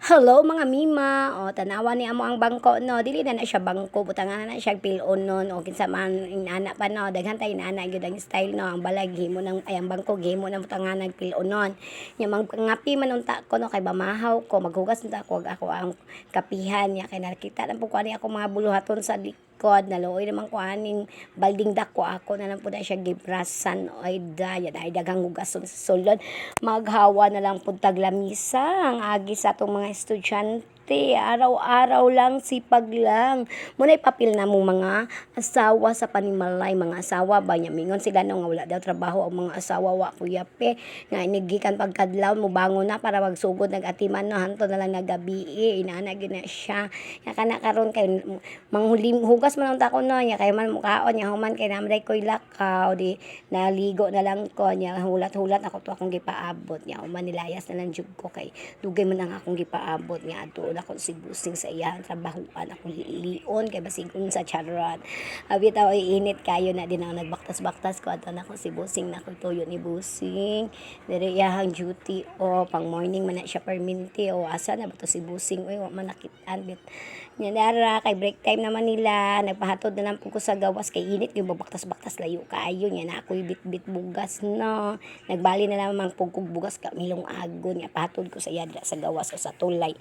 Hello mga mima, o tanawa ni amo ang bangko no, dili na siya bangko, butangan na siya pilon non, o kinsa man inana pa no, daghan tay inana gyud ang style no, ang balag himo nang ay ang bangko himo nang butangan ng pilon non. Nya ngapi man unta ko no kay bamahaw ko, maghugas unta ko ako ang kapihan niya kay nakita lang po ko ani ako mga buluhaton sa likod, naluoy naman ko aning balding dako ako na lang po na siya gibrasan oy ay daghang hugason sa sulod. Maghawa na lang pud tag lamisa ang agi sa atong mga estudyante. Araw-araw lang, sipag lang. Muna'y papil na mong mga asawa sa panimalay. Mga asawa ba niya? Mingon sila nung wala daw trabaho ang mga asawa wa kuyape. Nga inigikan pagkadlaw mo bangon na para magsugod nag-atiman no. Hanto na lang nagabi. Inaana gina siya. Ya kana karon kay manghulim hugas man unta ko no. Ya kay man mukaon ya human kay namday ko'y lakaw di naligo na lang ko nya hulat-hulat ako to akong gipaabot nya human nilayas na lang jud ko kay dugay man ang akong gipaabot nya adto ako si busing sa iyang trabahoan ako lion kay basigon sa charon abi taw init kayo na din ang nagbaktas-baktas ko adto nako si busing nako tuyo ni busing diri iyang duty o pang morning man na siya perminti o asa na ba to si busing oy wa man nakitaan bit nya dara kay break time naman nila nagpahatod na lang po ko sa gawas kay init yung babaktas-baktas layo kaayo nya na ako'y bit-bit bugas no nagbali na lamang pugkog bugas ka milong agon nya pahatod ko sa iya sa gawas o sa tulay.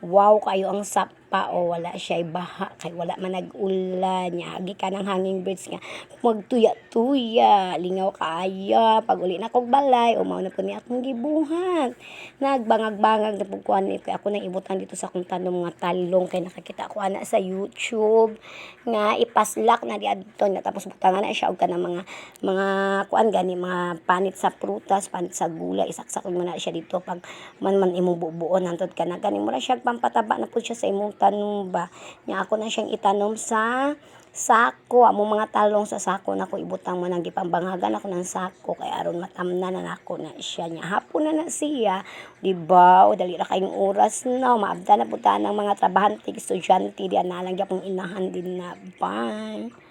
Wow kayo ang sapa o wala siya baha kay wala man nag-ulan nya agi ka ng hanging birds nga magtuya-tuya lingaw kaaya pag uli na kog balay o mao na po ni akong gibuhat nagbangag-bangag na pug kuan kay ako nang ibutan dito sa akong tanom nga talong kay nakakita ko ana sa YouTube nga ipaslak na di adto na tapos butangan na siya og kanang mga kuan gani mga panit sa prutas panit sa gulay isaksak mo na siya dito pag man imong bubuon hantod ka na gani mo na siya pampataba na pud siya sa imong tanom ba nya ako na siyang itanom sa sako among mga talong sa sako nako ibutang mo nang gipambangagan ako ng sako kay aron matamnan na nako na siya nya hapon na siya di ba o dali ra kayong oras na maabda na pud ta ng mga trabahante estudyante di na lang gyapon inahan din na bye.